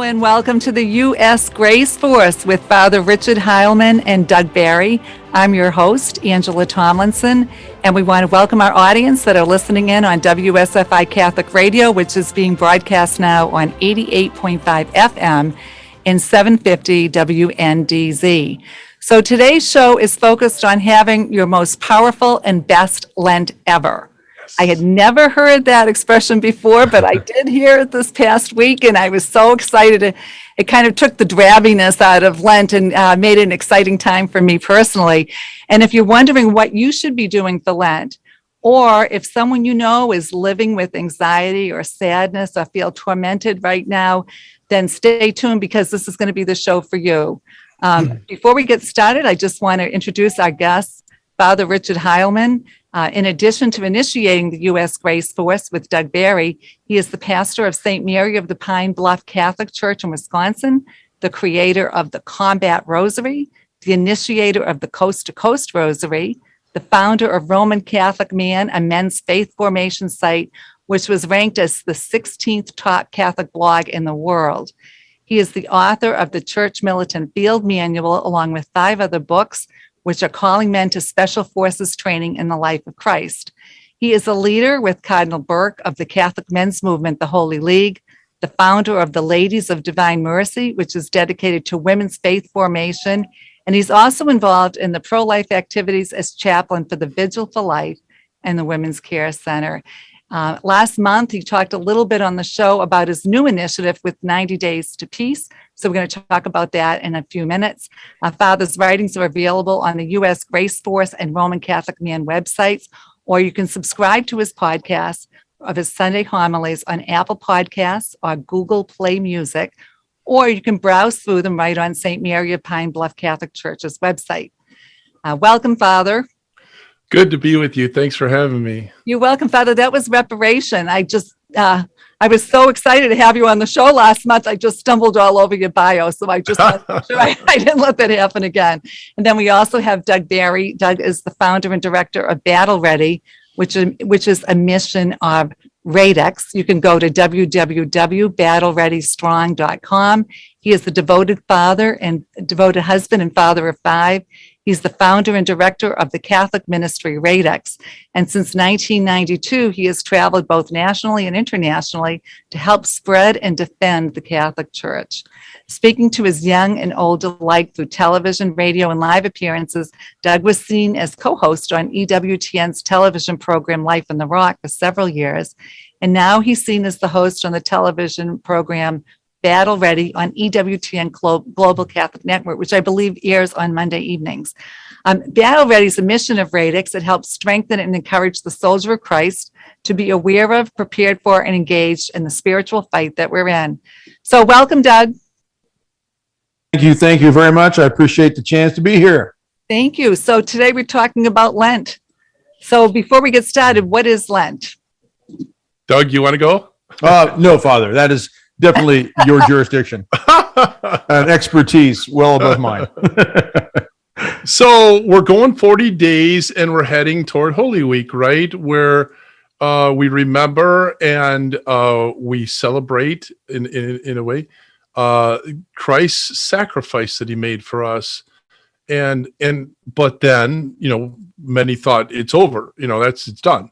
and welcome to the U.S. Grace Force with Father Richard Heilman and Doug Barry. I'm your host, Angela Tomlinson, and we want to welcome our audience that are listening in on WSFI Catholic Radio, which is being broadcast now on 88.5 FM and 750 WNDZ. So today's show is focused on having your most powerful and best Lent ever. I had never heard that expression before, but I did hear it this past week, and I was so excited. It kind of took the drabbiness out of Lent and made it an exciting time for me personally. And if you're wondering what you should be doing for Lent, or if someone you know is living with anxiety or sadness or feel tormented right now, then stay tuned because this is going to be the show for you. Before we get started, I just want to introduce our guest, Father Richard Heilman. In addition to initiating the U.S. Grace Force with Doug Barry, he is the pastor of St. Mary of the Pine Bluff Catholic Church in Wisconsin, the creator of the Combat Rosary, the initiator of the Coast to Coast Rosary, the founder of Roman Catholic Man, a men's faith formation site, which was ranked as the 16th top Catholic blog in the world. He is the author of the Church Militant Field Manual, along with 5 other books, which are calling men to special forces training in the life of Christ. He is a leader with Cardinal Burke of the Catholic Men's Movement, the Holy League, the founder of the Ladies of Divine Mercy, which is dedicated to women's faith formation, and he's also involved in the pro-life activities as chaplain for the Vigil for Life and the Women's Care Center. Last month, he talked a little bit on the show about his new initiative with 90 Days to Peace. So we're going to talk about that in a few minutes. Father's writings are available on the U.S. Grace Force and Roman Catholic Man websites, or you can subscribe to his podcast of his Sunday homilies on Apple Podcasts or Google Play Music, or you can browse through them right on St. Mary of Pine Bluff Catholic Church's website. Welcome, Father. Good to be with you. Thanks for having me. You're welcome, Father. That was reparation. I was so excited to have you on the show last month. I just stumbled all over your bio, so I just I didn't let that happen again. And then we also have Doug Barry. Doug is the founder and director of Battle Ready, which is a mission of Radex. You can go to www.battlereadystrong.com. He is the devoted father and devoted husband and father of 5. He's the founder and director of the Catholic ministry Radex. And since 1992, he has traveled both nationally and internationally to help spread and defend the Catholic Church. Speaking to his young and old alike through television, radio, and live appearances, Doug was seen as co-host on EWTN's television program Life in the Rock for several years. And now he's seen as the host on the television program Battle Ready on EWTN Global Catholic Network, which I believe airs on Monday evenings. Battle Ready is a mission of Radex that helps strengthen and encourage the soldier of Christ to be aware of, prepared for, and engaged in the spiritual fight that we're in. So welcome, Doug. Thank you very much. I appreciate the chance to be here. Thank you. So today we're talking about Lent. So before we get started, what is Lent? Doug, you want to go? No, Father. That is definitely your jurisdiction and expertise well above mine. So we're going 40 days and we're heading toward Holy Week, right? Where we remember and we celebrate in a way Christ's sacrifice that he made for us. But then, many thought it's over, it's done.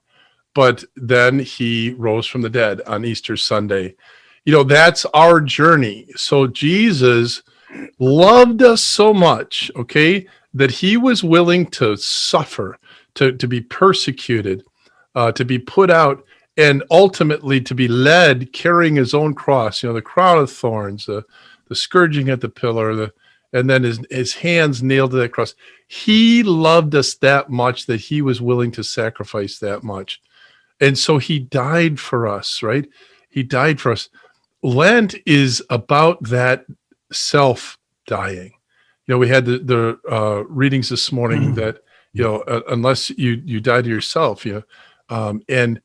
But then he rose from the dead on Easter Sunday. That's our journey. So Jesus loved us so much, that he was willing to suffer, to be persecuted, to be put out, and ultimately to be led carrying his own cross, the crown of thorns, the scourging at the pillar, and then his hands nailed to that cross. He loved us that much that he was willing to sacrifice that much. And so he died for us, right? He died for us. Lent is about that self-dying. We had the readings this morning that, unless you die to yourself, and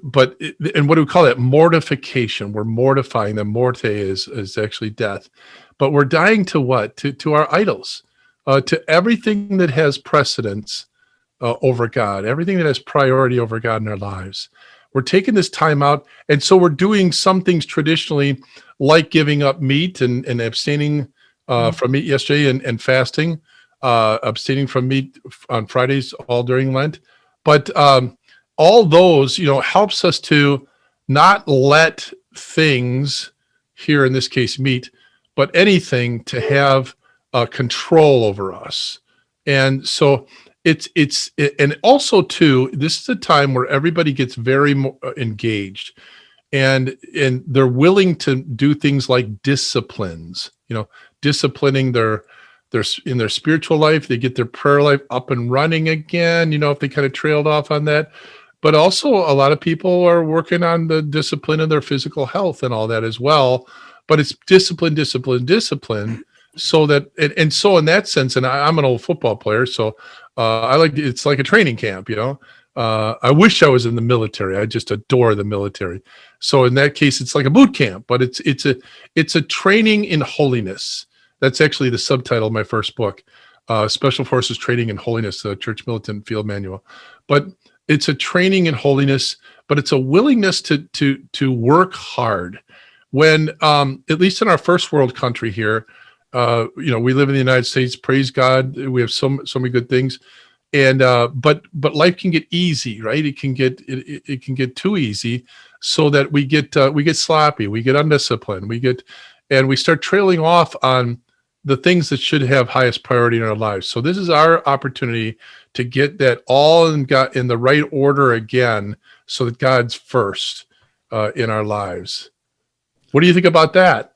what do we call that? Mortification. We're mortifying them. Morte is actually death. But we're dying to what? To our idols, to everything that has precedence over God, everything that has priority over God in our lives. we're taking this time out. And so we're doing some things traditionally, like giving up meat and abstaining from meat yesterday, and fasting, abstaining from meat on Fridays all during Lent. But all those, helps us to not let things, here in this case meat, but anything, to have control over us. And so and also too, this is a time where everybody gets very engaged, and they're willing to do things like disciplines, disciplining their in their spiritual life. They get their prayer life up and running again, if they kind of trailed off on that. But also a lot of people are working on the discipline of their physical health and all that as well. But it's discipline, so that, and so in that sense, and I'm an old football player, so it's like a training camp, I wish I was in the military. I just adore the military. So in that case, it's like a boot camp, but it's a training in holiness. That's actually the subtitle of my first book, Special Forces Training in Holiness, the Church Militant Field Manual. But it's a training in holiness, but it's a willingness to work hard. When, at least in our first world country here, we live in the United States, praise God, we have so many good things. And, but life can get easy, right? It can get too easy, so that we get sloppy, we get undisciplined, and we start trailing off on the things that should have highest priority in our lives. So this is our opportunity to get that all in the right order again, so that God's first in our lives. What do you think about that?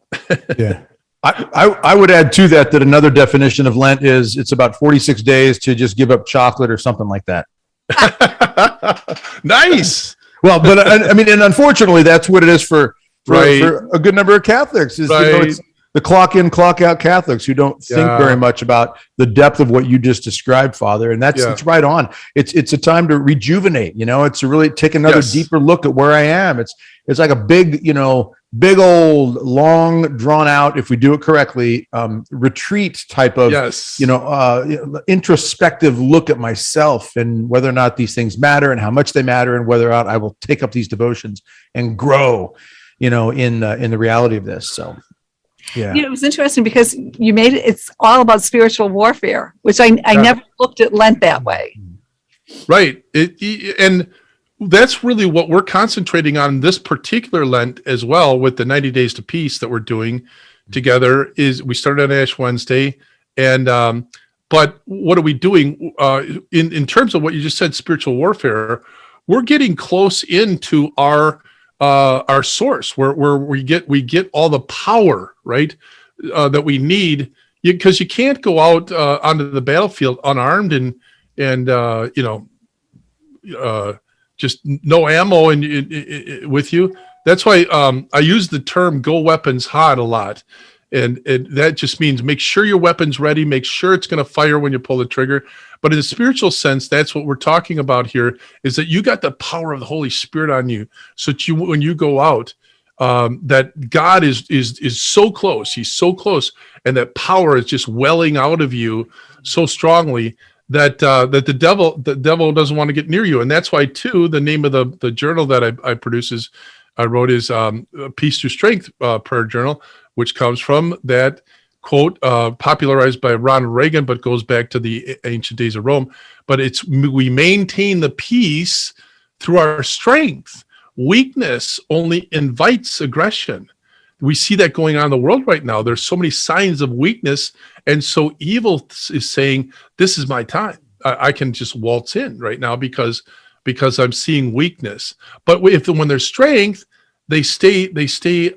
Yeah. I would add to that another definition of Lent is it's about 46 days to just give up chocolate or something like that. Nice. Well, but I mean, and unfortunately, that's what it is for a good number of Catholics. It's the clock in, clock out Catholics who don't think very much about the depth of what you just described, Father. And it's right on. It's a time to rejuvenate. It's to really take another deeper look at where I am. It's like a big old, long, drawn out, if we do it correctly, retreat type of, introspective look at myself and whether or not these things matter and how much they matter, and whether or not I will take up these devotions and grow, in the reality of this. So, yeah. It was interesting because you made it's all about spiritual warfare, which I never looked at Lent that way. Right. And that's really what we're concentrating on this particular Lent as well, with the 90 Days to Peace that we're doing together. Is we started on Ash Wednesday, and but what are we doing in terms of what you just said, spiritual warfare? We're getting close into our source, where we get all the power, right, that we need, because you can't go out onto the battlefield unarmed and just no ammo with you. That's why I use the term "go weapons hot" a lot, and that just means make sure your weapon's ready, make sure it's going to fire when you pull the trigger. But in a spiritual sense, that's what we're talking about here: is that you got the power of the Holy Spirit on you, so that when you go out, that God is so close, He's so close, and that power is just welling out of you so strongly that the devil doesn't want to get near you. And that's why too, the name of the journal that I wrote is Peace Through Strength prayer journal, which comes from that quote popularized by Ronald Reagan, but goes back to the ancient days of Rome. But we maintain the peace through our strength. Weakness only invites aggression. We see that going on in the world right now. There's so many signs of weakness. And so evil is saying, this is my time. I can just waltz in right now because I'm seeing weakness. But when there's strength, they stay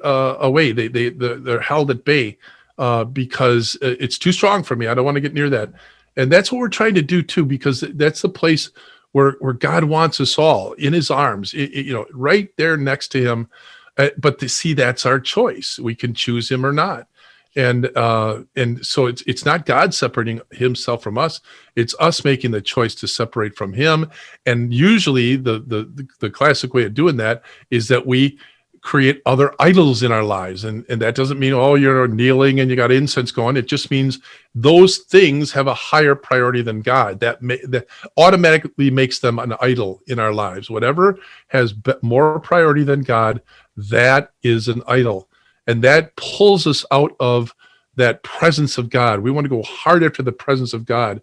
away. They're held at bay because it's too strong for me. I don't want to get near that. And that's what we're trying to do too, because that's the place where God wants us all in His arms, right there next to Him. But to see, that's our choice. We can choose Him or not. And so it's not God separating Himself from us. It's us making the choice to separate from Him. And usually the classic way of doing that is that we create other idols in our lives. And that doesn't mean, oh, you're kneeling and you got incense going. It just means those things have a higher priority than God. That automatically makes them an idol in our lives. Whatever has more priority than God, that is an idol. And that pulls us out of that presence of God. We want to go hard after the presence of God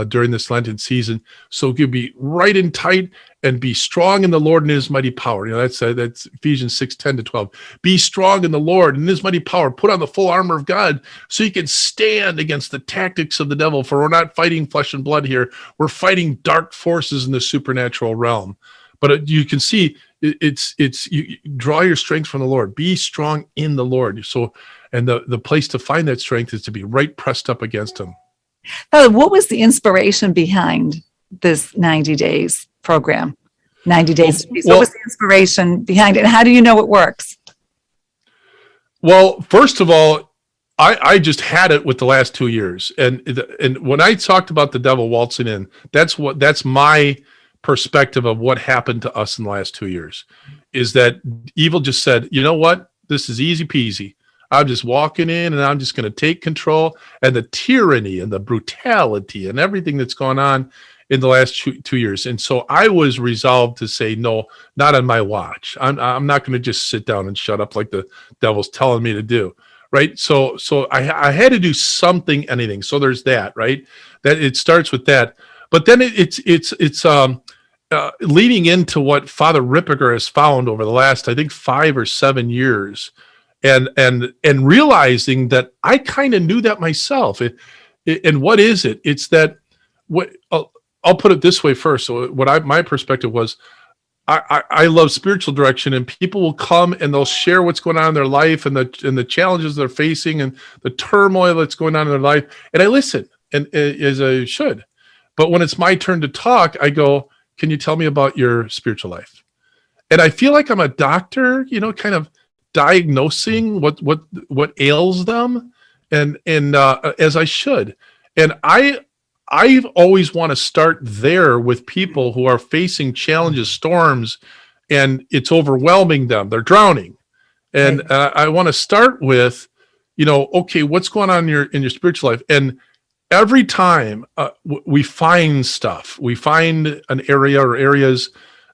during this Lenten season. So you be right in tight and be strong in the Lord and his mighty power. That's Ephesians 6:10-12. Be strong in the Lord and his mighty power. Put on the full armor of God so you can stand against the tactics of the devil. For we're not fighting flesh and blood here. We're fighting dark forces in the supernatural realm. But you can see it's you draw your strength from the Lord. Be strong in the Lord. So, and the place to find that strength is to be right pressed up against him. What was the inspiration behind this 90 days program? 90 days. What was the inspiration behind it? And how do you know it works? Well, first of all, I just had it with the last 2 years. And when I talked about the devil waltzing in, that's my perspective of what happened to us in the last 2 years, is that evil just said, you know what? This is easy peasy. I'm just walking in and I'm just going to take control. And the tyranny and the brutality and everything that's gone on in the last 2 years. And so I was resolved to say, no, not on my watch. I'm not going to just sit down and shut up like the devil's telling me to do. Right. So I had to do something, anything. So there's that, right? That it starts with that. But then it's leading into what Father Ripperger has found over the last, I think, 5 or 7 years. And realizing that I kind of knew that myself. And what is it? It's that I'll put it this way first. So my perspective was, I love spiritual direction, and people will come and they'll share what's going on in their life and the challenges they're facing and the turmoil that's going on in their life. And I listen, and as I should. But when it's my turn to talk, I go, can you tell me about your spiritual life? And I feel like I'm a doctor, kind of diagnosing what ails them, and as I should. And I always want to start there with people who are facing challenges, storms, and it's overwhelming them. They're drowning. And I want to start with, okay, what's going on in your spiritual life? And every time we find stuff, we find an area or areas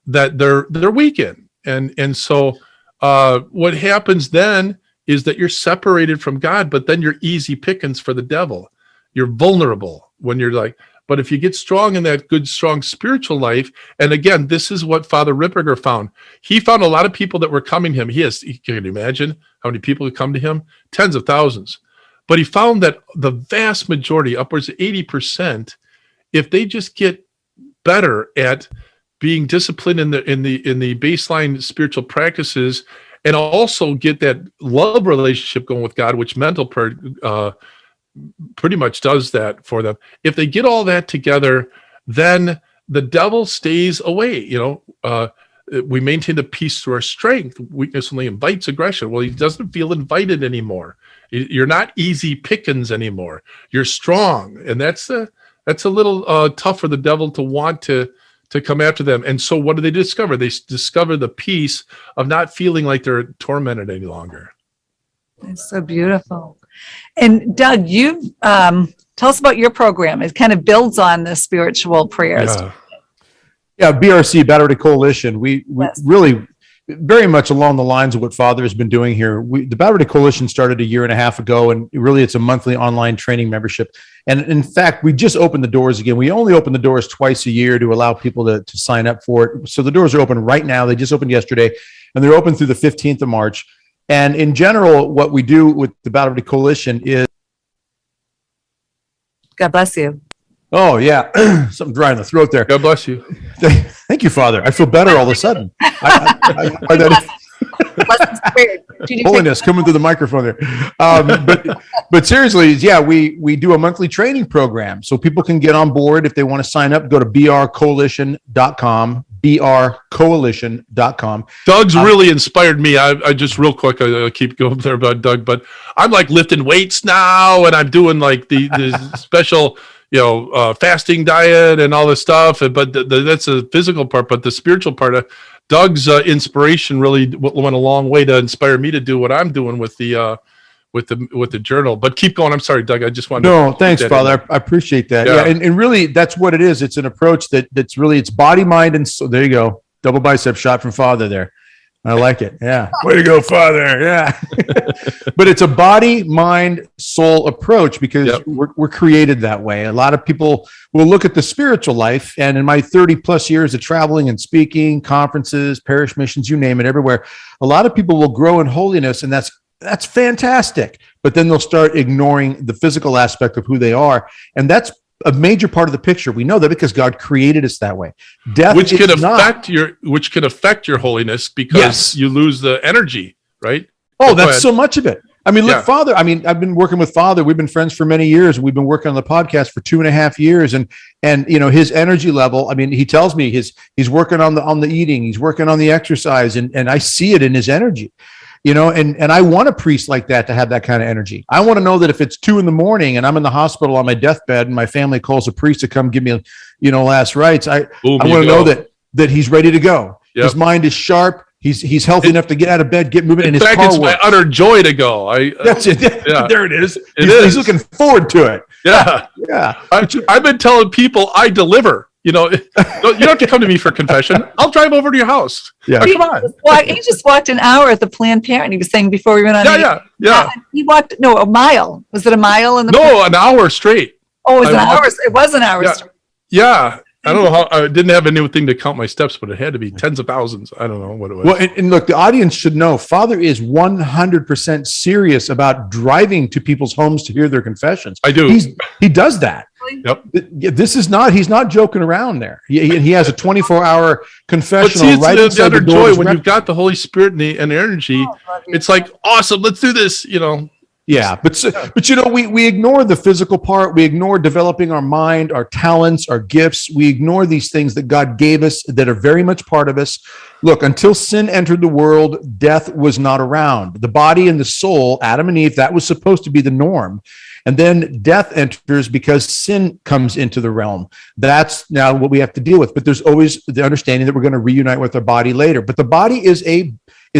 that they're weak in. And so what happens then is that you're separated from God, but then you're easy pickings for the devil. You're vulnerable when you're like, but if you get strong in that good, strong spiritual life, and again, this is what Father Ripperger found. He found a lot of people that were coming to him. He can imagine how many people would come to him? Tens of thousands. But he found that the vast majority, upwards of 80%, if they just get better at being disciplined in the baseline spiritual practices, and also get that love relationship going with God, which mental prayer pretty much does that for them. If they get all that together, then the devil stays away. We maintain the peace through our strength. Weakness only invites aggression. Well, he doesn't feel invited anymore. You're not easy pickings anymore. You're strong, and that's a little tough for the devil to want to come after them. And so what do they discover? They discover the peace of not feeling like they're tormented any longer. It's so beautiful. And Doug, you tell us about your program. It kind of builds on the spiritual prayers. Yeah, BRC, Battery Coalition. We really very much along the lines of what Father has been doing here. The Battery Coalition started 1.5 years ago, and really it's a monthly online training membership. And in fact, we just opened the doors again. We only open the doors twice a year to allow people to sign up for it. So the doors are open right now. They just opened yesterday, and they're open through the 15th of March. And in general, what we do with the Battery Coalition is... God bless you. Oh, yeah. Something dry in the throat there. God bless you. Thank you, Father. I feel better all of a sudden. Holiness coming through the microphone there. But seriously, yeah, we do a monthly training program. So people can get on board if they want to sign up. Go to brcoalition.com. brcoalition.com. Doug's really inspired me. I just real quick, I keep going there about Doug, but I'm like lifting weights now, and I'm doing like the special, fasting diet and all this stuff. But that's the physical part. But the spiritual part of Doug's inspiration really went a long way to inspire me to do what I'm doing with the journal. But keep going. I'm sorry, Doug. I just wanted No, thanks, Father. I appreciate that. Yeah. And really that's what it is. It's an approach that's really, it's body, mind, and soul. There you go. Double bicep shot from Father there. I like it. Yeah. Way to go, Father. Yeah. But it's a body, mind, soul approach because we're created that way. A lot of people will look at the spiritual life. And in my 30 plus years of traveling and speaking, conferences, parish missions, you name it, everywhere, a lot of people will grow in holiness, and that's fantastic. But then they'll start ignoring the physical aspect of who they are. And that's a major part of the picture. We know that because God created us that way. Death, which can affect your holiness because you lose the energy, right? Oh, that's so much of it. I mean, look, Father, I mean, I've been working with Father. We've been friends for many years. We've been working on the podcast for 2.5 years. And his energy level, I mean, he tells me he's working on the eating, he's working on the exercise, and I see it in his energy. And I want a priest like that to have that kind of energy. I want to know that if it's 2 a.m. and I'm in the hospital on my deathbed and my family calls a priest to come give me, last rites, I want to know that he's ready to go. Yep. His mind is sharp. He's healthy enough to get out of bed, get moving, and his car it's my utter joy to go. That's it. Yeah. There it is. He's looking forward to it. Yeah. Yeah. I've been telling people I deliver. You don't have to come to me for confession. I'll drive over to your house. Yeah. Come on. He just walked an hour at the Planned Parenthood. He was saying before we went on. Yeah. He walked, a mile. Was it a mile? An hour straight. Oh, it was an hour straight. Yeah. I don't know how, I didn't have anything to count my steps, but it had to be tens of thousands. I don't know what it was. Well, and look, the audience should know Father is 100% serious about driving to people's homes to hear their confessions. I do. He does that. Yep. He's not joking around there. He has a 24-hour confessional right inside the other door. Joy when you've got the Holy Spirit and the energy. It's like, awesome, let's do this, Yeah, but we ignore the physical part. We ignore developing our mind, our talents, our gifts. We ignore these things that God gave us that are very much part of us. Look, until sin entered the world, death was not around. The body and the soul, Adam and Eve, that was supposed to be the norm. And then death enters because sin comes into the realm. That's now what we have to deal with. But there's always the understanding that we're going to reunite with our body later. But the body it's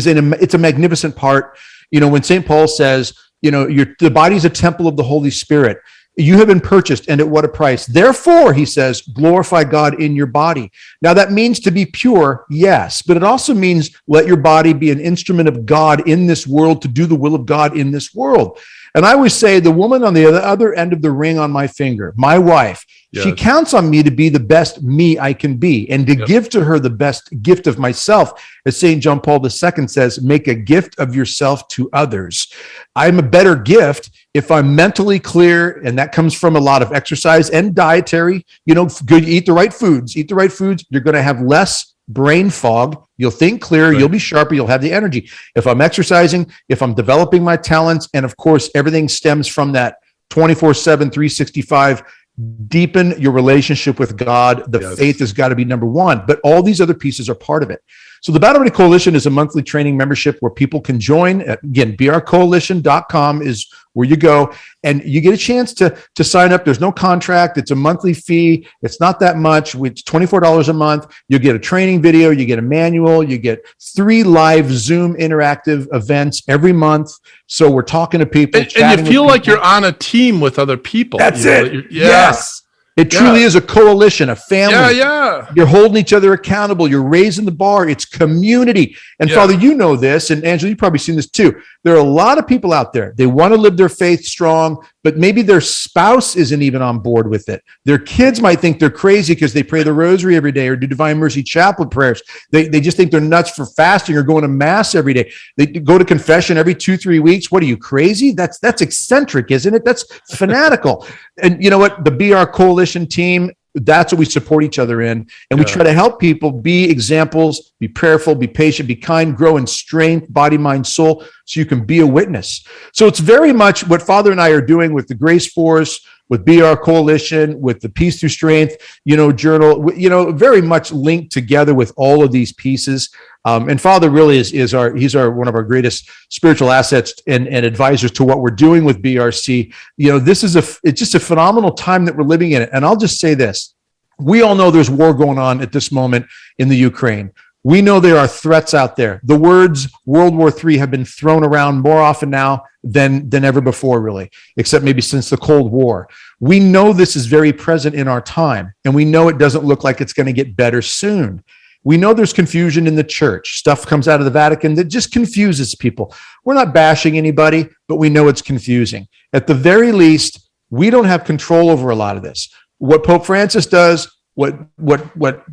a magnificent part. When St. Paul says, the body is a temple of the Holy Spirit. You have been purchased, and at what a price. Therefore, he says, glorify God in your body. Now, that means to be pure, yes, but it also means let your body be an instrument of God in this world to do the will of God in this world. And I always say the woman on the other end of the ring on my finger, my wife, she counts on me to be the best me I can be and to give to her the best gift of myself. As St. John Paul II says, make a gift of yourself to others. I'm a better gift if I'm mentally clear, and that comes from a lot of exercise and dietary, good, eat the right foods, you're going to have less brain fog. You'll think clearer, You'll be sharper, you'll have the energy. If I'm exercising, if I'm developing my talents, and of course, everything stems from that 24/7, 365, deepen your relationship with God. The faith has got to be number one, but all these other pieces are part of it. So the Battle Ready Coalition is a monthly training membership where people can join. Again, brcoalition.com is where you go, and you get a chance to sign up. There's no contract. It's a monthly fee. It's not that much. It's $24 a month. You get a training video. You get a manual. You get 3 live Zoom interactive events every month. So we're talking to people. And you feel like you're on a team with other people. That's it. Yes. It truly is a coalition, a family. Yeah. You're holding each other accountable. You're raising the bar. It's community. And Father, you know this, and Angela, you've probably seen this too. There are a lot of people out there. They want to live their faith strong, but maybe their spouse isn't even on board with it. Their kids might think they're crazy because they pray the rosary every day or do Divine Mercy Chaplet prayers. They just think they're nuts for fasting or going to mass every day. They go to confession every 2-3 weeks. What are you, crazy? That's eccentric, isn't it? That's fanatical. And you know what? The BR Coalition team, that's what we support each other in. And we try to help people be examples, be prayerful, be patient, be kind, grow in strength, body, mind, soul, so you can be a witness. So it's very much what Father and I are doing with the Grace Force, with BR Coalition, with the Peace Through Strength, journal, very much linked together with all of these pieces. And Father really he's one of our greatest spiritual assets and advisors to what we're doing with BRC. It's just a phenomenal time that we're living in. And I'll just say this. We all know there's war going on at this moment in the Ukraine. We know there are threats out there. The words World War III have been thrown around more often now than ever before, really, except maybe since the Cold War. We know this is very present in our time, and we know it doesn't look like it's going to get better soon. We know there's confusion in the church. Stuff comes out of the Vatican that just confuses people. We're not bashing anybody, but we know it's confusing. At the very least, we don't have control over a lot of this. What Pope Francis does, what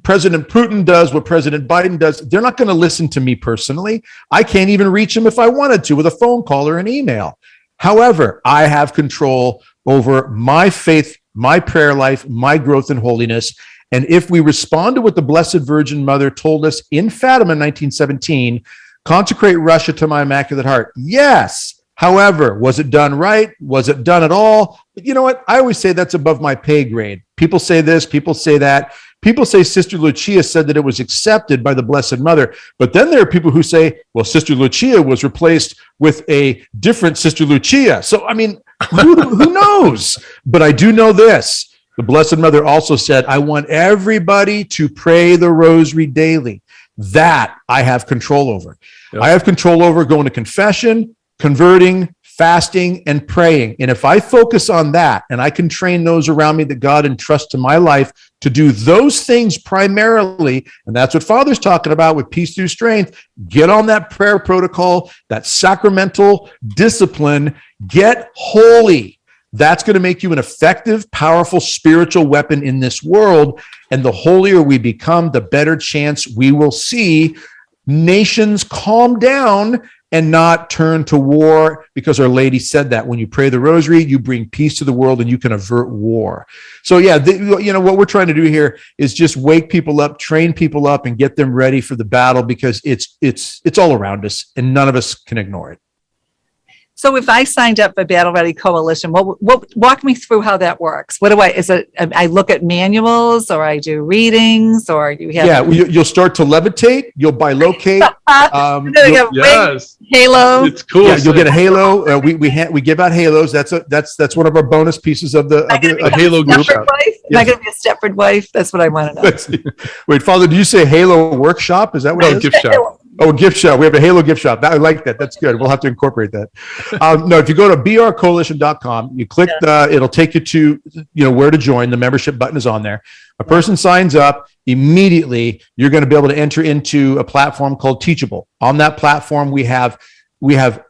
President Putin does, what President Biden does, they're not going to listen to me personally. I can't even reach them if I wanted to with a phone call or an email. However, I have control over my faith, my prayer life, my growth in holiness. And if we respond to what the Blessed Virgin Mother told us in Fatima in 1917, consecrate Russia to my Immaculate Heart. Yes. However, was it done right? Was it done at all? But you know what? I always say that's above my pay grade. People say this, people say that. People say Sister Lucia said that it was accepted by the Blessed Mother. But then there are people who say, well, Sister Lucia was replaced with a different Sister Lucia. So, I mean, who knows? But I do know this. The Blessed Mother also said, I want everybody to pray the rosary daily. That I have control over. Yep. I have control over going to confession, converting, fasting, and praying. And if I focus on that and I can train those around me that God entrusts to my life to do those things primarily, and that's what Father's talking about with Peace Through Strength, get on that prayer protocol, that sacramental discipline, get holy. That's going to make you an effective, powerful spiritual weapon in this world. And the holier we become, the better chance we will see nations calm down and not turn to war, because Our Lady said that when you pray the rosary, you bring peace to the world and you can avert war. So yeah, what we're trying to do here is just wake people up, train people up, and get them ready for the battle, because it's all around us and none of us can ignore it. So if I signed up for Battle Ready Coalition, what walk me through how that works? What do I look at manuals, or I do readings, or you have? Yeah, you'll start to levitate. You'll bilocate. Yes, halo. It's cool. Yeah, you'll get a halo. We give out halos. That's one of our bonus pieces of the Halo group. Am I going to be a Stepford wife? That's what I want to know. Wait, Father, do you say Halo workshop? Is that what it is? Gift shop. Oh, gift shop. We have a Halo gift shop. I like that. That's good. We'll have to incorporate that. No, if you go to brcoalition.com, you click it'll take you to, where to join. The membership button is on there. A person signs up. Immediately, you're going to be able to enter into a platform called Teachable. On that platform, we have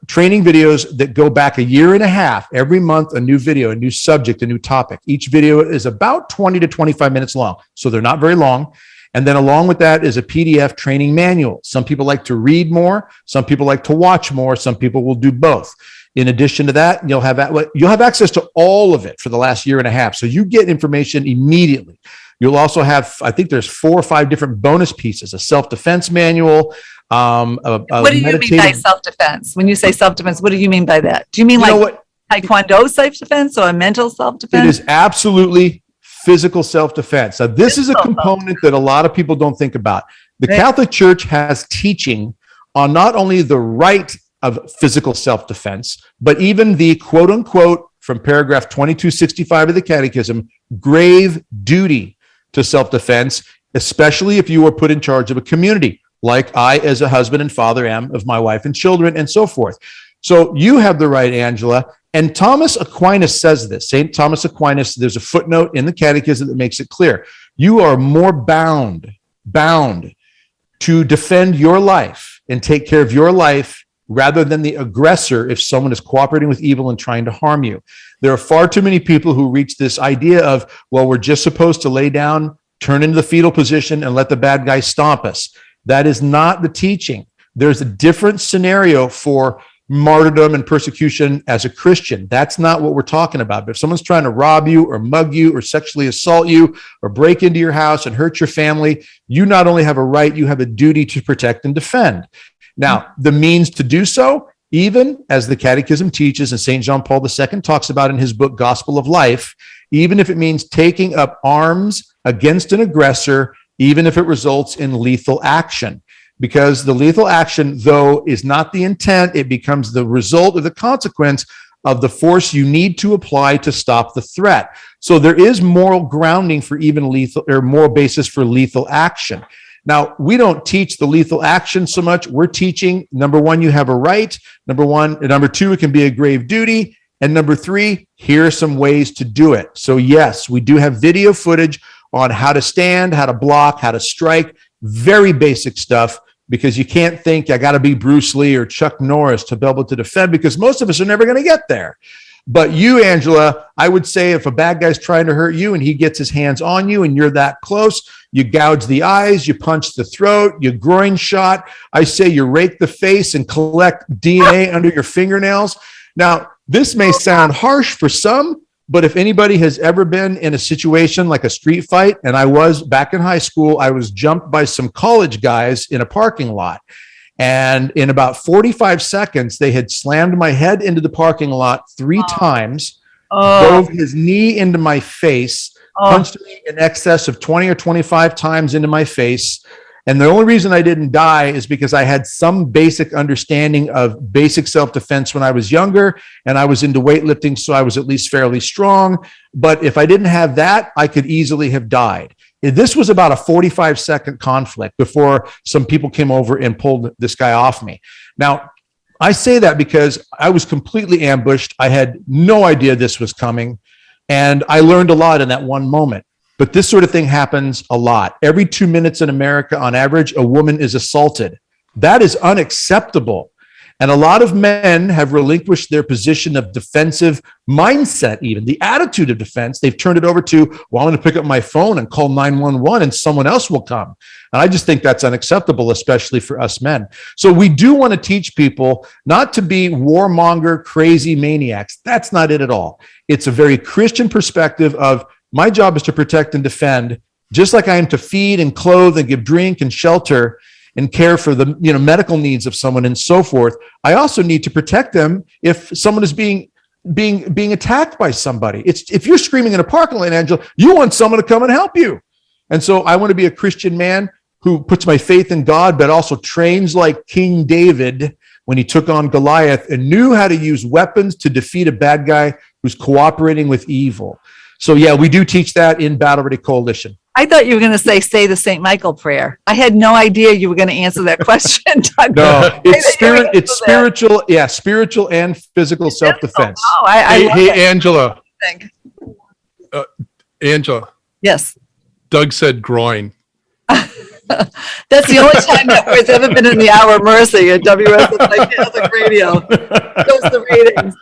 training videos that go back a year and a half. Every month, a new video, a new subject, a new topic. Each video is about 20 to 25 minutes long, so they're not very long. And then along with that is a PDF training manual. Some people like to read more. Some people like to watch more. Some people will do both. In addition to that, you'll have access to all of it for the last year and a half. So you get information immediately. You'll also have, I think there's 4 or 5 different bonus pieces, a self-defense manual. What do you mean by self-defense? When you say self-defense, what do you mean by that? Do you mean Taekwondo self-defense or mental self-defense? It is absolutely physical self-defense. Now, this is a component that a lot of people don't think about. The Catholic Church has teaching on not only the right of physical self-defense, but even the quote unquote, from paragraph 2265 of the Catechism, grave duty to self-defense, especially if you are put in charge of a community, like I, as a husband and father, am of my wife and children, and so forth. So you have the right, Angela. And Thomas Aquinas says this. St. Thomas Aquinas, there's a footnote in the Catechism that makes it clear. You are more bound to defend your life and take care of your life rather than the aggressor if someone is cooperating with evil and trying to harm you. There are far too many people who reach this idea of, well, we're just supposed to lay down, turn into the fetal position, and let the bad guy stomp us. That is not the teaching. There's a different scenario for martyrdom and persecution as a Christian. That's not what we're talking about. But if someone's trying to rob you or mug you or sexually assault you or break into your house and hurt your family, you not only have a right, you have a duty to protect and defend. Now, the means to do so even as the Catechism teaches and St. John Paul II talks about in his book, Gospel of Life, even if it means taking up arms against an aggressor, even if it results in lethal action. Because the lethal action, though, is not the intent, it becomes the result or the consequence of the force you need to apply to stop the threat. So there is moral grounding for even lethal, or moral basis for lethal action. Now, we don't teach the lethal action so much. We're teaching, number one, you have a right. Number two, it can be a grave duty. And number three, here are some ways to do it. So yes, we do have video footage on how to stand, how to block, how to strike, very basic stuff, because you can't think I got to be Bruce Lee or Chuck Norris to be able to defend, because most of us are never going to get there. But you, Angela, I would say if a bad guy's trying to hurt you and he gets his hands on you and you're that close, you gouge the eyes, you punch the throat, you groin shot. I say you rake the face and collect DNA under your fingernails. Now, this may sound harsh for some, but if anybody has ever been in a situation like a street fight, and I was back in high school, I was jumped by some college guys in a parking lot. And in about 45 seconds, they had slammed my head into the parking lot 3 times, drove his knee into my face, punched me in excess of 20 or 25 times into my face. And the only reason I didn't die is because I had some basic understanding of basic self-defense when I was younger, and I was into weightlifting, so I was at least fairly strong. But if I didn't have that, I could easily have died. This was about a 45-second conflict before some people came over and pulled this guy off me. Now, I say that because I was completely ambushed. I had no idea this was coming, and I learned a lot in that one moment. But this sort of thing happens a lot. Every 2 minutes in America, on average, a woman is assaulted. That is unacceptable. And a lot of men have relinquished their position of defensive mindset, even the attitude of defense. They've turned it over to, well, I'm going to pick up my phone and call 911 and someone else will come. And I just think that's unacceptable, especially for us men. So we do want to teach people not to be warmonger, crazy maniacs. That's not it at all. It's a very Christian perspective of, my job is to protect and defend, just like I am to feed and clothe and give drink and shelter and care for the medical needs of someone and so forth. I also need to protect them if someone is being attacked by somebody. If you're screaming in a parking lot, Angela, you want someone to come and help you. And so I want to be a Christian man who puts my faith in God, but also trains like King David when he took on Goliath and knew how to use weapons to defeat a bad guy who's cooperating with evil. So yeah, we do teach that in Battle Ready Coalition. I thought you were going to say the St. Michael prayer. I had no idea you were going to answer that question, Doug. No, it's spiritual. Yeah, spiritual and physical self-defense. Oh, hey, Angela. Angela. Yes. Doug said groin. That's the only time that word's ever been in the Hour of Mercy at WSFI Catholic Radio. Those the ratings.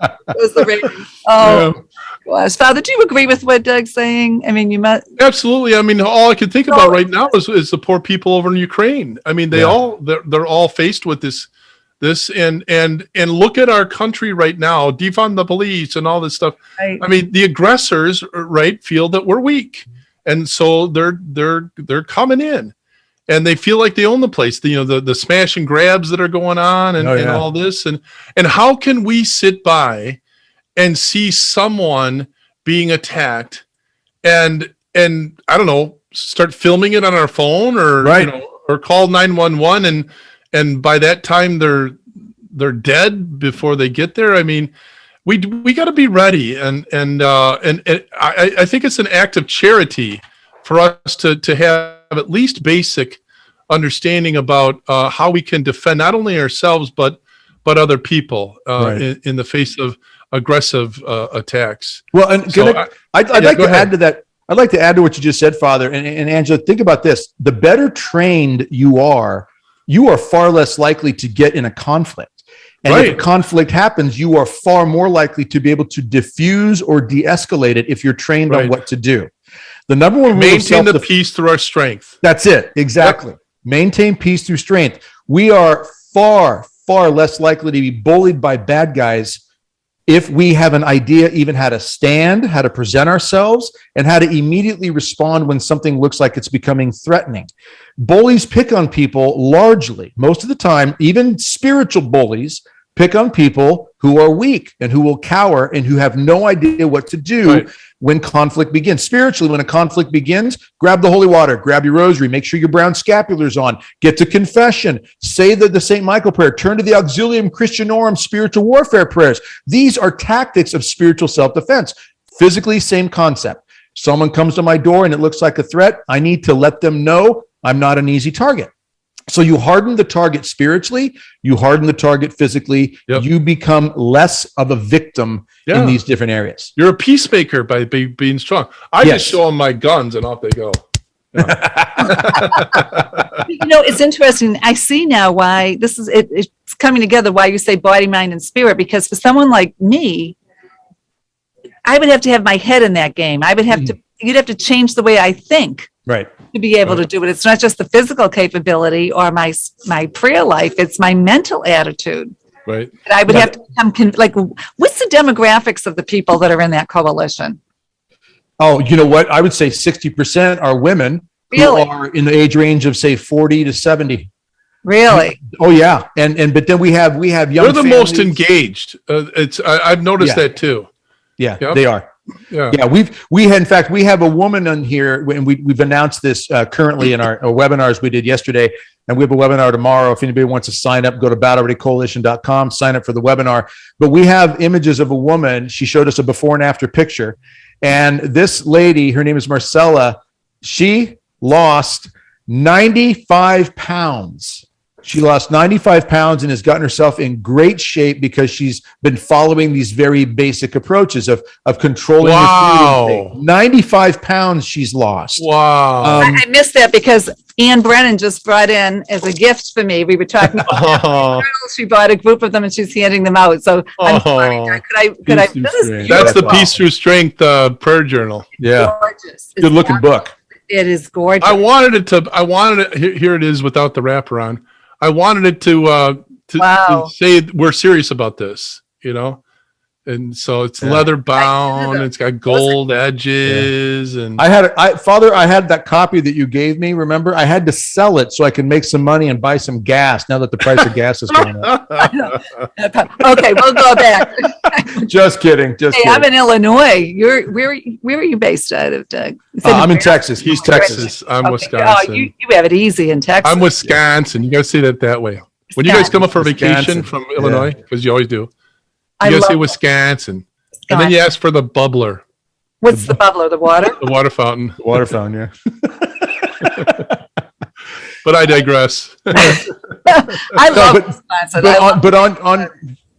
Oh, yeah. Gosh. Father, do you agree with what Doug's saying? I mean, you must. Absolutely. I mean, all I can think about right now is the poor people over in Ukraine. I mean, they're all faced with this and look at our country right now, defund the police and all this stuff. Right. I mean, the aggressors, right, feel that we're weak. And so they're coming in. And they feel like they own the place, the smash and grabs that are going on and all this. And how can we sit by and see someone being attacked and I don't know, start filming it on our phone or, or call 911 and by that time they're dead before they get there. I mean, we got to be ready. And I think it's an act of charity for us to have at least basic understanding about how we can defend not only ourselves but other people in the face of aggressive attacks. Well, and I'd like to add to that. I'd like to add to what you just said, Father. And Angela, think about this: the better trained you are far less likely to get in a conflict. And if a conflict happens, you are far more likely to be able to diffuse or de-escalate it if you're trained on what to do. The number one rule maintain the peace through our strength. That's it. Exactly. Yep. Maintain peace through strength. We are far, far less likely to be bullied by bad guys if we have an idea even how to stand, how to present ourselves, and how to immediately respond when something looks like it's becoming threatening. Bullies pick on people largely, most of the time, even spiritual bullies Pick on people who are weak and who will cower and who have no idea what to do when conflict begins. Spiritually, when a conflict begins, grab the holy water, grab your rosary, make sure your brown scapular's on, get to confession, say the St. Michael prayer, turn to the Auxilium Christianorum spiritual warfare prayers. These are tactics of spiritual self-defense. Physically, same concept. Someone comes to my door and it looks like a threat. I need to let them know I'm not an easy target. So you harden the target spiritually, you harden the target physically, you become less of a victim in these different areas. You're a peacemaker by being strong. I just show them my guns and off they go. It's interesting. I see now why this is, it's coming together, why you say body, mind, and spirit, because for someone like me, I would have to have my head in that game. I would have to, you'd have to change the way I think. Right. To be able to do it. It's not just the physical capability or my prayer life. It's my mental attitude. Right. And I would have to become what's the demographics of the people that are in that coalition? Oh, you know what? I would say 60% are women who are in the age range of say 40 to 70. Really? Oh yeah. But then we have young. They're the most engaged. I've noticed that too. Yeah, they are. Yeah. We have a woman on here, and we've announced this currently in our webinars we did yesterday, and we have a webinar tomorrow. If anybody wants to sign up, go to battlereadycoalition.com, sign up for the webinar. But we have images of a woman. She showed us a before and after picture, and this lady, her name is Marcella. She lost 95 pounds. She lost 95 pounds and has gotten herself in great shape because she's been following these very basic approaches of controlling her food intake. 95 pounds she's lost. Wow. I missed that because Ann Brennan just brought in as a gift for me. We were talking about she bought a group of them and she's handing them out. So I'm sorry. Could I That's the Peace Through Strength prayer journal. Yeah. Gorgeous. Good looking book. It is gorgeous. I wanted it. Here it is without the wraparound. I wanted it to say we're serious about this, and so it's leather bound. It's got gold edges, and I had that copy that you gave me. Remember, I had to sell it so I could make some money and buy some gas. Now that the price of gas is going up. Okay, we'll go back. Just kidding. I'm in Illinois. Where are you based out of, Doug? I'm in Texas. He's Texas. I'm Wisconsin. Oh, you have it easy in Texas. I'm Wisconsin. You got to say that way. When you guys come up for vacation from Illinois, because you always do, you got to say Wisconsin. And then you ask for the bubbler. What's the bubbler? The water? The water fountain. The water fountain, yeah. But I digress. I love Wisconsin. But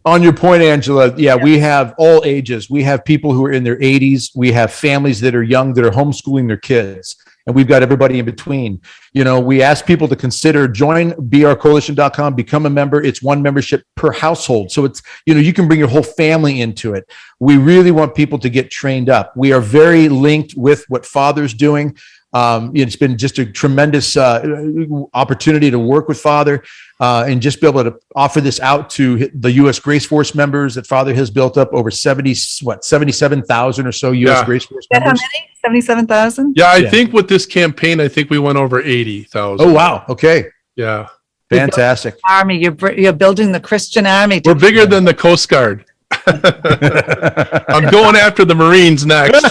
on your point, Angela, we have all ages. We have people who are in their 80s. We have families that are young that are homeschooling their kids. And we've got everybody in between. We ask people to consider join brcoalition.com, become a member. It's one membership per household. So it's, you can bring your whole family into it. We really want people to get trained up. We are very linked with what Father's doing. It's been just a tremendous opportunity to work with Father and just be able to offer this out to the U.S. Grace Force members that Father has built up over 77,000 or so U.S. Grace Force members. How many? 77,000? Yeah, I think with this campaign, we went over 80,000. Oh, wow. Okay. Yeah. Fantastic. Army. You're building the Christian army. We're bigger than the Coast Guard. I'm going after the Marines next.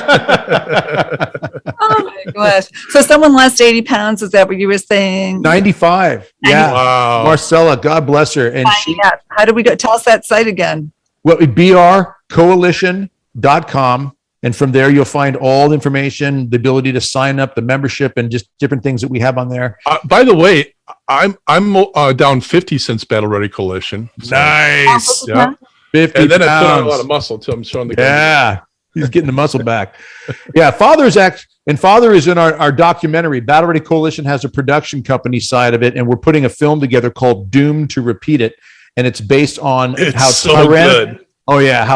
Oh my gosh. So someone lost 80 pounds. Is that what you were saying? 95. Yeah. Wow. Marcella, God bless her. And how do we go? Tell us that site again. Well, brcoalition.com. And from there, you'll find all the information, the ability to sign up, the membership, and just different things that we have on there. By the way, I'm down 50 since Battle Ready Coalition. So. Nice. Yeah. 50 and then pounds. I put on a lot of muscle too. I'm showing the he's getting the muscle back. Yeah, Father is in our documentary. Battle Ready Coalition has a production company side of it, and we're putting a film together called Doomed to Repeat It, and it's based on how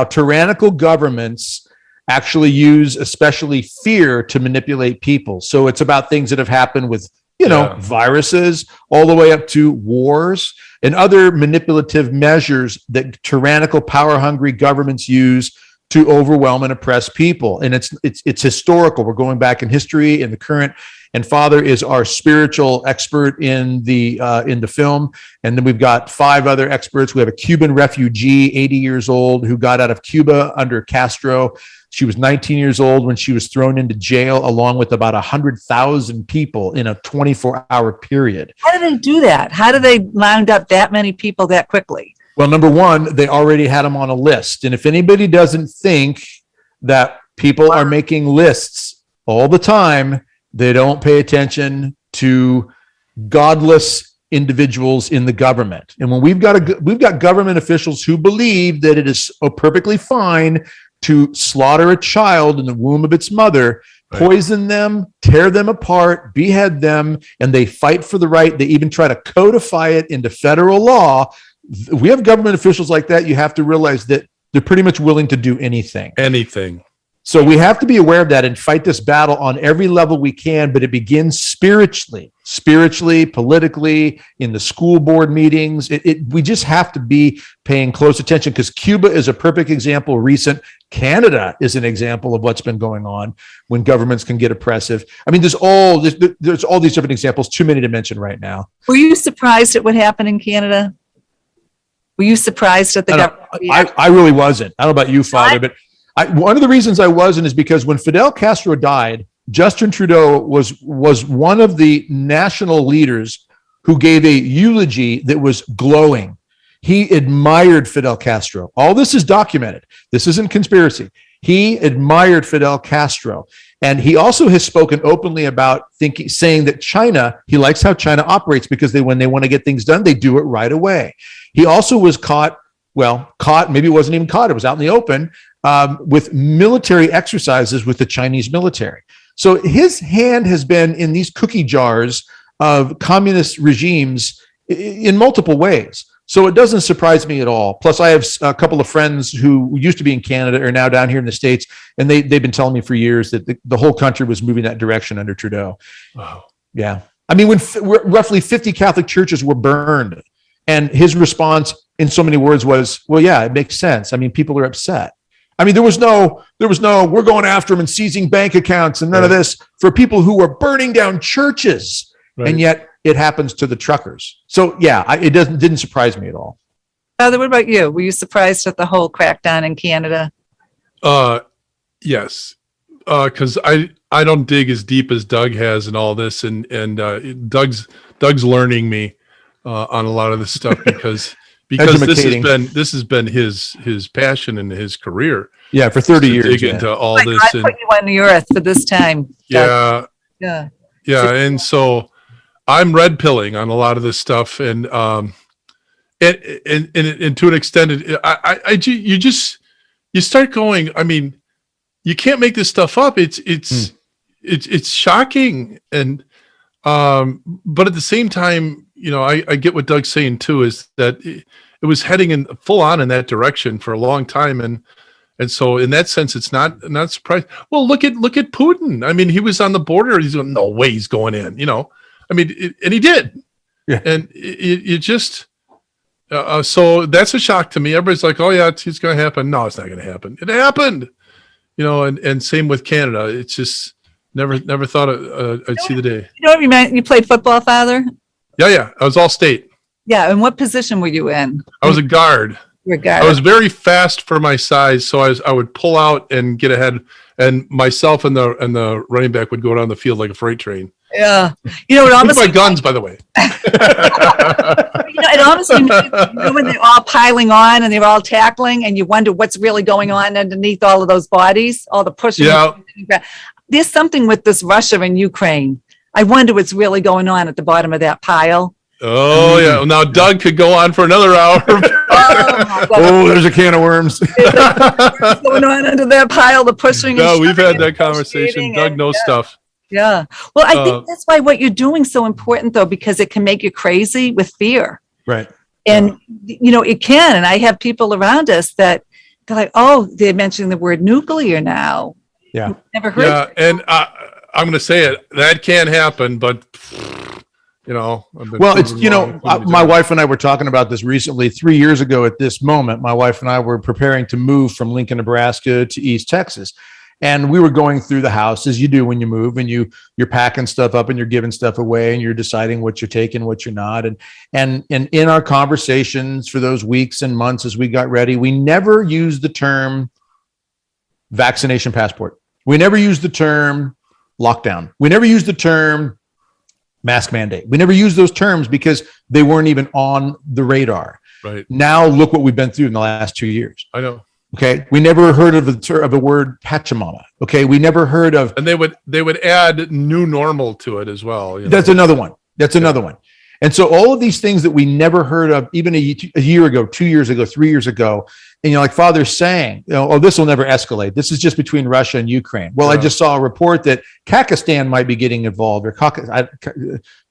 tyrannical governments actually use especially fear to manipulate people. So it's about things that have happened with viruses, all the way up to wars and other manipulative measures that tyrannical, power-hungry governments use to overwhelm and oppress people. And it's historical. We're going back in history, in the current, And Father is our spiritual expert in the film. And then we've got 5 other experts. We have a Cuban refugee, 80 years old, who got out of Cuba under Castro. She was 19 years old when she was thrown into jail, along with about 100,000 people in a 24-hour period. How do they do that? How do they round up that many people that quickly? Well, number one, they already had them on a list. And if anybody doesn't think that people are making lists all the time, they don't pay attention to godless individuals in the government. And when we've got government officials who believe that it is perfectly fine to slaughter a child in the womb of its mother, poison them, tear them apart, behead them, and they fight for the right. They even try to codify it into federal law. We have government officials like that. You have to realize that they're pretty much willing to do anything. So we have to be aware of that and fight this battle on every level we can, but it begins spiritually, politically, in the school board meetings. We just have to be paying close attention, because Cuba is a perfect example. Recent Canada is an example of what's been going on when governments can get oppressive. I mean, there's all these different examples, too many to mention right now. Were you surprised at what happened in Canada? Were you surprised at the government? I really wasn't. I don't know about you, Father, but one of the reasons I wasn't is because when Fidel Castro died, Justin Trudeau was one of the national leaders who gave a eulogy that was glowing. He admired Fidel Castro. All this is documented. This isn't conspiracy. He admired Fidel Castro. And he also has spoken openly about saying that China, he likes how China operates, because when they want to get things done, they do it right away. He also was caught, maybe it wasn't even caught, it was out in the open, with military exercises with the Chinese military. So his hand has been in these cookie jars of communist regimes in multiple ways. So it doesn't surprise me at all. Plus, I have a couple of friends who used to be in Canada are now down here in the States, and they've been telling me for years that the whole country was moving that direction under Trudeau. Wow. Yeah. I mean, when roughly 50 Catholic churches were burned, and his response in so many words was, well, yeah, it makes sense. I mean, people are upset. I mean, there was no, we're going after them and seizing bank accounts and none of this for people who were burning down churches. Right. And yet it happens to the truckers. So yeah, it didn't surprise me at all. Father, what about you? Were you surprised at the whole crackdown in Canada? Yes. Cause I don't dig as deep as Doug has in all this. And Doug's learning me, on a lot of this stuff because this has been his passion and his career. Yeah, for 30 years. Dig into all this. God put you on the earth for this time. Yeah. And so I'm red pilling on a lot of this stuff, and to an extent, you start going. I mean, you can't make this stuff up. It's shocking, and but at the same time, I get what Doug's saying too, is that it was heading in full on in that direction for a long time. And so in that sense, it's not surprising. Well, look at Putin. I mean, he was on the border. He's going, no way he's going in, I mean, and he did. Yeah. And it just, so that's a shock to me. Everybody's like, oh yeah, it's going to happen. No, it's not going to happen. It happened, and same with Canada. It's just never thought I'd see the day. You know what you meant? You played football, Father? Yeah. I was all state. Yeah. And what position were you in? I was a guard. You're a guard. I was very fast for my size, so I would pull out and get ahead, and myself and the running back would go down the field like a freight train. Yeah. It almost my guns, by the way. It almost when they're all piling on and they're all tackling, and you wonder what's really going on underneath all of those bodies, all the pushing. Yeah. There's something with this Russia and Ukraine. I wonder what's really going on at the bottom of that pile. Oh, yeah. Now, Doug could go on for another hour. There's a can of worms. What's going on under that pile, the pushing? No, we've had that conversation. Doug knows stuff. Yeah. Well, I think that's why what you're doing is so important, though, because it can make you crazy with fear. Right. And, it can. And I have people around us that they're like, oh, they're mentioning the word nuclear now. Yeah. Never heard of it. And I'm going to say it. That can happen, but... it's, my wife and I were talking about this recently. 3 years ago at this moment, my wife and I were preparing to move from Lincoln, Nebraska to East Texas. And we were going through the house as you do when you move, and you're packing stuff up and you're giving stuff away and you're deciding what you're taking, what you're not. And in our conversations for those weeks and months as we got ready, we never used the term vaccination passport. We never used the term lockdown. We never used the term mask mandate. We never used those terms because they weren't even on the radar. Right. Now look what we've been through in the last 2 years. I know. Okay. We never heard of the word Pachamama. Okay. We never heard of. And they would add new normal to it as well. That's another one. Another one. And so all of these things that we never heard of, even a year ago, 2 years ago, 3 years ago, and like Father's saying, oh, this will never escalate. This is just between Russia and Ukraine. Well, I just saw a report that Kakistan might be getting involved, or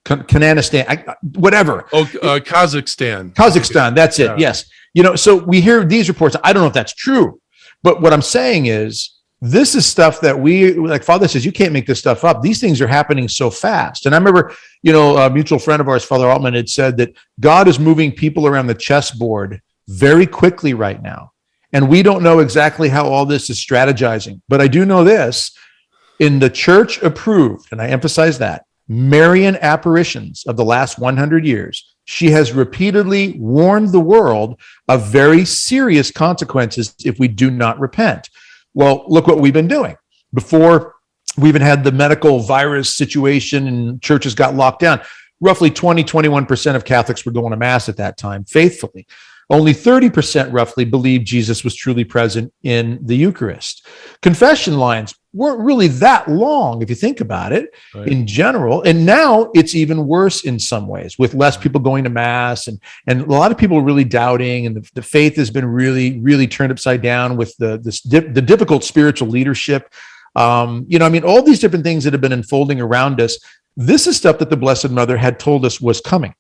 Kananistan, whatever. Oh, Kazakhstan. Kazakhstan, that's it. Yeah. Yes. So we hear these reports. I don't know if that's true, but what I'm saying is this is stuff that like Father says, you can't make this stuff up. These things are happening so fast. And I remember, a mutual friend of ours, Father Altman, had said that God is moving people around the chessboard very quickly right now. And we don't know exactly how all this is strategizing, but I do know this: in the church approved, and I emphasize that, Marian apparitions of the last 100 years, she has repeatedly warned the world of very serious consequences if we do not repent. Well, look what we've been doing. Before we even had the medical virus situation and churches got locked down, roughly 21% of Catholics were going to Mass at that time faithfully. Only 30% roughly believed Jesus was truly present in the Eucharist. Confession lines weren't really that long, if you think about it, in general. And now it's even worse in some ways, with less people going to Mass, and a lot of people are really doubting, and the faith has been really, really turned upside down with the difficult spiritual leadership. All these different things that have been unfolding around us. This is stuff that the Blessed Mother had told us was coming.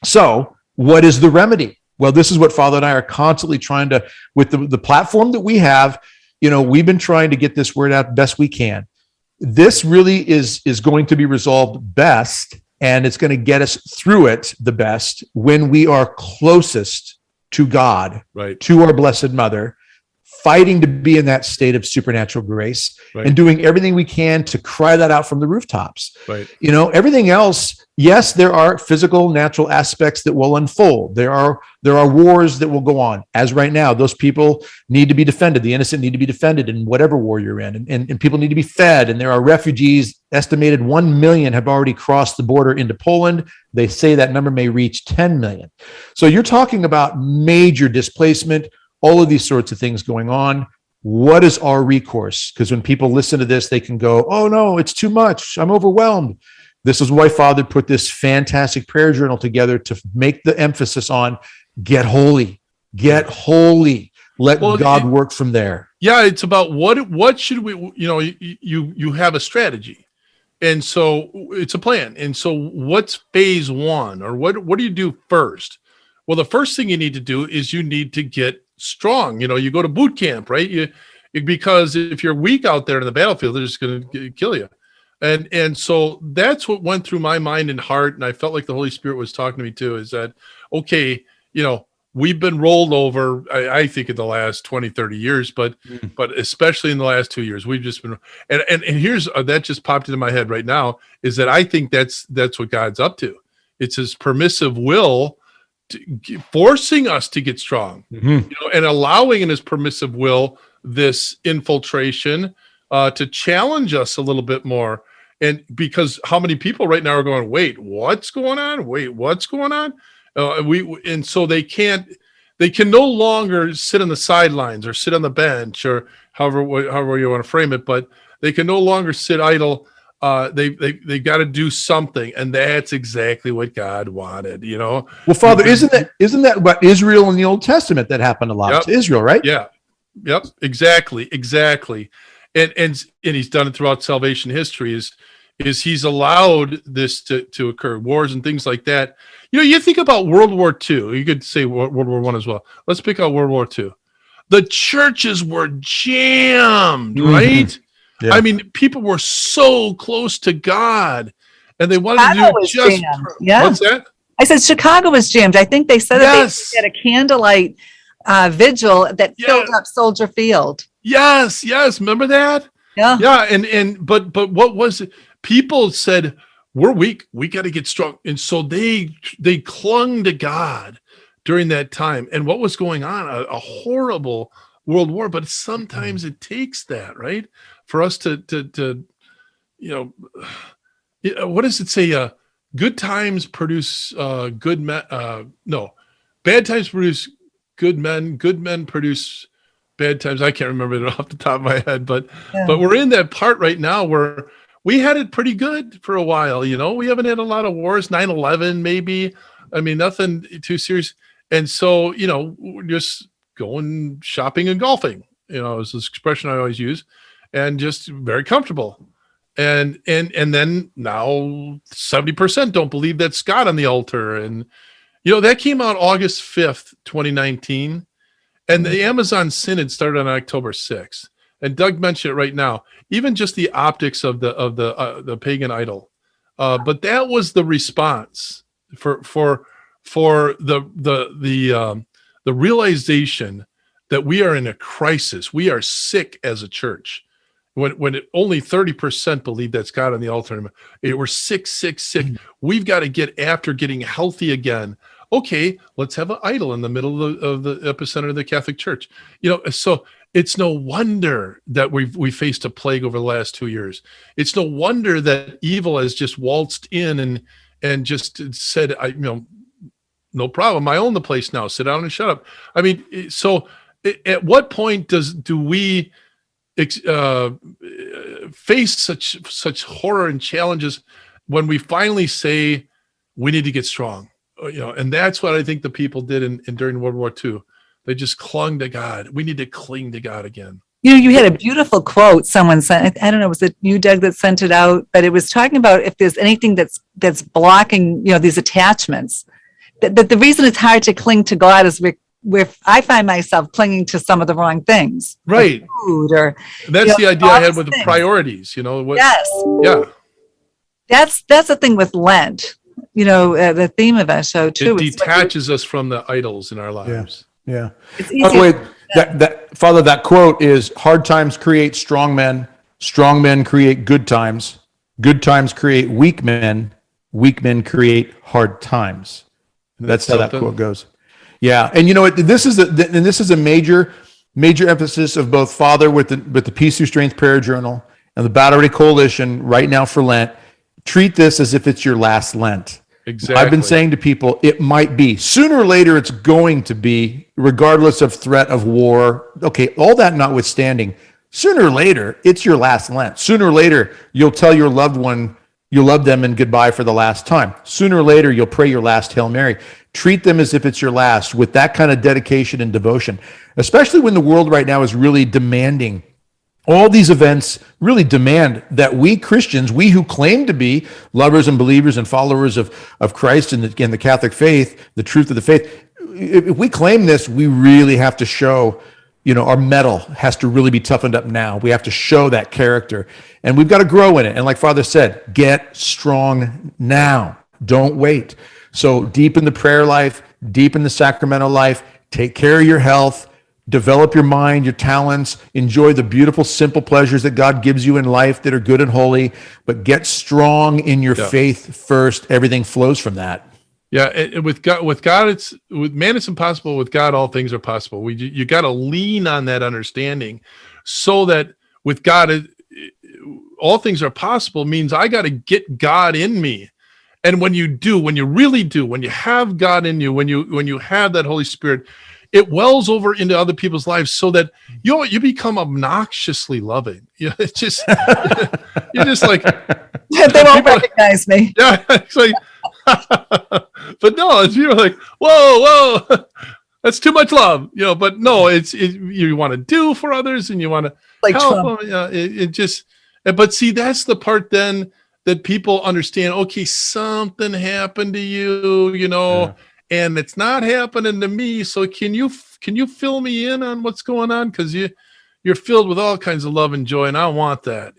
So what is the remedy? Well, this is what Father and I are constantly trying to, with the platform that we have, we've been trying to get this word out best we can. This really is going to be resolved best, and it's going to get us through it the best when we are closest to God, right, to our Blessed Mother, fighting to be in that state of supernatural grace, right, and doing everything we can to cry that out from the rooftops. Right. Everything else, yes, there are physical, natural aspects that will unfold. There are wars that will go on. As right now, those people need to be defended. The innocent need to be defended in whatever war you're in, and people need to be fed. And there are refugees, estimated 1 million have already crossed the border into Poland. They say that number may reach 10 million. So you're talking about major displacement, all of these sorts of things going on. What is our recourse? Because when people listen to this, they can go, oh no, it's too much. I'm overwhelmed. This is why Father put this fantastic prayer journal together to make the emphasis on get holy, let God work from there. Yeah. It's about what should we, you have a strategy. And so it's a plan. And so what's phase one, or what do you do first? Well, the first thing you need to do is you need to get strong. You go to boot camp, right? Because if you're weak out there in the battlefield, they're just going to kill you. And so that's what went through my mind and heart. And I felt like the Holy Spirit was talking to me too, is that, okay, we've been rolled over, I think in the last 20, 30 years, but especially in the last 2 years, we've just been, and here's, that just popped into my head right now, is that I think that's what God's up to. It's his permissive will forcing us to get strong, and allowing in his permissive will this infiltration to challenge us a little bit more. And because how many people right now are going, wait, what's going on? And so they can no longer sit on the sidelines or sit on the bench, or however you want to frame it, but they can no longer sit idle. They got to do something, and that's exactly what God wanted. Well, Father, isn't that what Israel in the Old Testament that happened a lot to Israel, right? Yeah. Yep. Exactly. And he's done it throughout salvation history. Is he's allowed this to occur, wars and things like that. You think about World War II. You could say World War I as well. Let's pick out World War II. The churches were jammed, right? Yeah. I mean, people were so close to God, and they wanted to do just. Yeah. What's that? I said Chicago was jammed. I think they said that they had a candlelight vigil that filled up Soldier Field. Yes, yes. Remember that? Yeah. Yeah, but what was it? People said, we're weak. We got to get strong. And so they clung to God during that time. And what was going on? A horrible world war. But sometimes it takes that, right? For us to you know, what does it say? Good times produce good men. No, bad times produce good men. Good men produce bad times. I can't remember it off the top of my head, but Yeah. we're in that part right now where we had it pretty good for a while. We haven't had a lot of wars. 9/11 maybe. I mean, nothing too serious. And so we're just going shopping and golfing. Is this expression I always use, and just very comfortable. And then now 70% don't believe that's God on the altar. And that came out August 5th, 2019. And the Amazon Synod started on October 6th. And Doug mentioned it right now. Even just the optics of the pagan idol, but that was the response for the realization that we are in a crisis. We are sick as a church. When only 30% believe that's God on the altar, we're sick. We've got to get after getting healthy again. Okay, let's have an idol in the middle of the epicenter of the Catholic Church. So it's no wonder that we faced a plague over the last 2 years. It's no wonder that evil has just waltzed in and just said, no problem. I own the place now. Sit down and shut up. I mean, so at what point do we face such horror and challenges when we finally say we need to get strong? And that's what I think the people did in during World War II. They just clung to God. We need to cling to God again. You had a beautiful quote someone sent. I don't know, was it you, Doug, that sent it out? But it was talking about if there's anything that's blocking, these attachments. That the reason it's hard to cling to God is where I find myself clinging to some of the wrong things. Right. Like food or that's the idea I had with the priorities. Yes. Yeah. That's the thing with Lent. The theme of our show too. It detaches us from the idols in our lives. Yeah. It's By the way, that Father, that quote is: hard times create strong men create good times create weak men create hard times. That's how that quote goes. Yeah, and this is a major emphasis of both Father with the Peace Through Strength Prayer Journal and the Battery Coalition right now for Lent. Treat this as if it's your last Lent. Exactly. I've been saying to people, it might be. Sooner or later, it's going to be, regardless of threat of war. Okay, all that notwithstanding, sooner or later, it's your last Lent. Sooner or later, you'll tell your loved one you love them and goodbye for the last time. Sooner or later, you'll pray your last Hail Mary. Treat them as if it's your last, with that kind of dedication and devotion, especially when the world right now is really demanding. All these events really demand that we Christians, we who claim to be lovers and believers and followers of Christ and the Catholic faith, the truth of the faith, if we claim this, we really have to show, our mettle has to really be toughened up now. We have to show that character, and we've got to grow in it. And like Father said, get strong now. Don't wait. So deepen the prayer life, deepen the sacramental life, take care of your health, develop your mind, your talents, enjoy the beautiful, simple pleasures that God gives you in life that are good and holy, but get strong in your faith first. Everything flows from that. Yeah, and with God, with man, it's impossible. With God, all things are possible. You got to lean on that understanding, so that with God, all things are possible means I got to get God in me. And when you really do, when you have God in you, when you have that Holy Spirit, it wells over into other people's lives, so that you become obnoxiously loving. It's just you're just like they won't recognize me. Yeah, it's like, but no, it's like whoa, that's too much love, But no, you want to do for others and you want to help them. But see, that's the part then that people understand. Okay, something happened to you, and it's not happening to me. So can you fill me in on what's going on? Because you're filled with all kinds of love and joy, and I want that.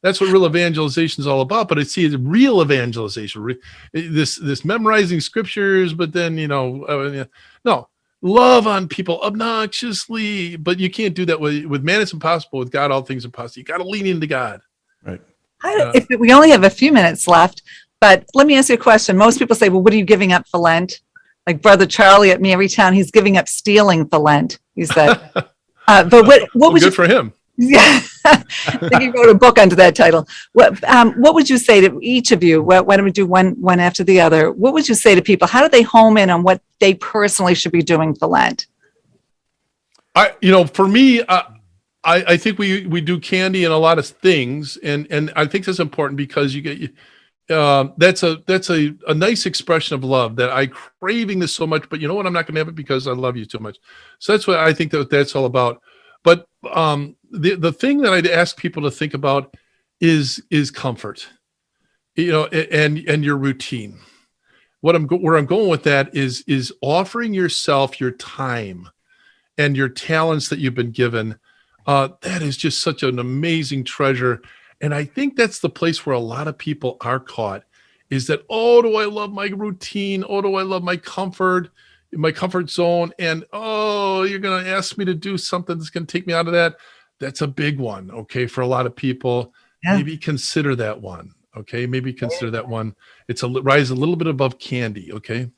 That's what real evangelization is all about. But it's real evangelization, this memorizing scriptures, but then no, love on people obnoxiously, but you can't do that with man. It's impossible. With God, all things are possible. You got to lean into God. Right. If we only have a few minutes left, but let me ask you a question. Most people say, well, what are you giving up for Lent? Like Brother Charlie at Marytown, he's giving up stealing for Lent, he said. But what would good you, for him. Yeah, I think he wrote a book under that title. What would you say to each of you? Why don't we do one after the other? What would you say to people? How do they home in on what they personally should be doing for Lent? For me, I think we do candy and a lot of things, and I think that's important because you get that's a nice expression of love that I craving this so much, but you know what? I'm not going to have it because I love you too much. So that's what I think that's all about. But the thing that I'd ask people to think about is comfort, and your routine. Where I'm going with that is offering yourself your time and your talents that you've been given. That is just such an amazing treasure. And I think that's the place where a lot of people are caught, is that, oh, do I love my routine? Oh, do I love my comfort zone? And, oh, you're going to ask me to do something that's going to take me out of that. That's a big one. Okay. For a lot of people, maybe consider that one. Okay. Maybe consider that one. It's rise a little bit above candy. Okay.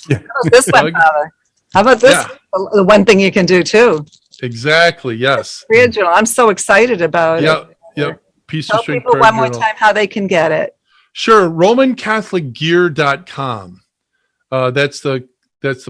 Yeah. How about this one, Father? How about this? Yeah. The one thing you can do too. Exactly. Yes. Prayer journal. I'm so excited about it. Yep. Tell people one more time how they can get it. Sure. RomanCatholicGear.com. That's the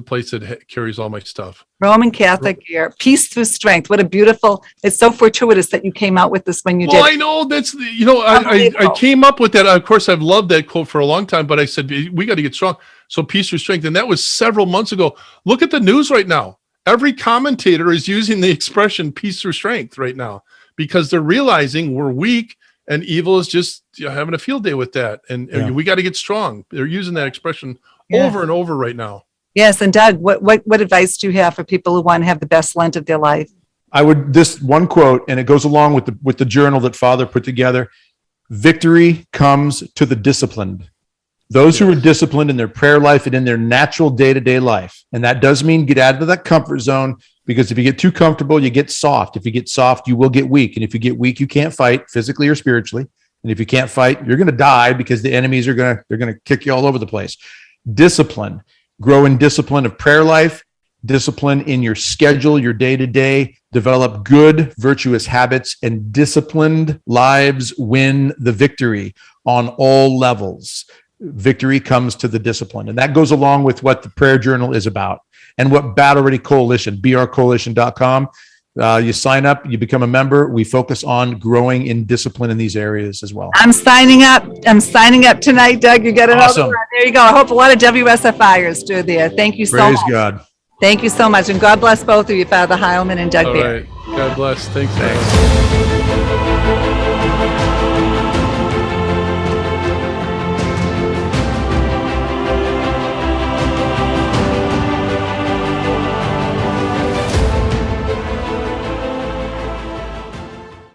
place that carries all my stuff. Roman Catholic Gear. Peace through strength. What a beautiful, it's so fortuitous that you came out with this when you did. Well, I know that's, I came up with that. Of course, I've loved that quote for a long time, but I said, we got to get strong. So peace through strength. And that was several months ago. Look at the news right now. Every commentator is using the expression peace through strength right now because they're realizing we're weak and evil is just having a field day with that. And we got to get strong. They're using that expression over and over right now. Yes. And Doug, what advice do you have for people who want to have the best Lent of their life? This one quote, and it goes along with the journal that Father put together. Victory comes to the disciplined. Those who are disciplined in their prayer life and in their natural day-to-day life. And that does mean get out of that comfort zone, because if you get too comfortable, you get soft. If you get soft, you will get weak. And if you get weak, you can't fight physically or spiritually. And if you can't fight, you're going to die because the enemies they're going to kick you all over the place. Discipline. Grow in discipline of prayer life, discipline in your schedule, your day-to-day, develop good, virtuous habits, and disciplined lives win the victory on all levels. Victory comes to the discipline. And that goes along with what the prayer journal is about and what Battle Ready Coalition, brcoalition.com. You sign up, you become a member. We focus on growing in discipline in these areas as well. I'm signing up tonight, Doug. You got another one. There you go. I hope a lot of WSFIers do there. Thank you so much. Praise God. Thank you so much. And God bless both of you, Father Heilman and Doug Bear. All right. God bless. Thanks.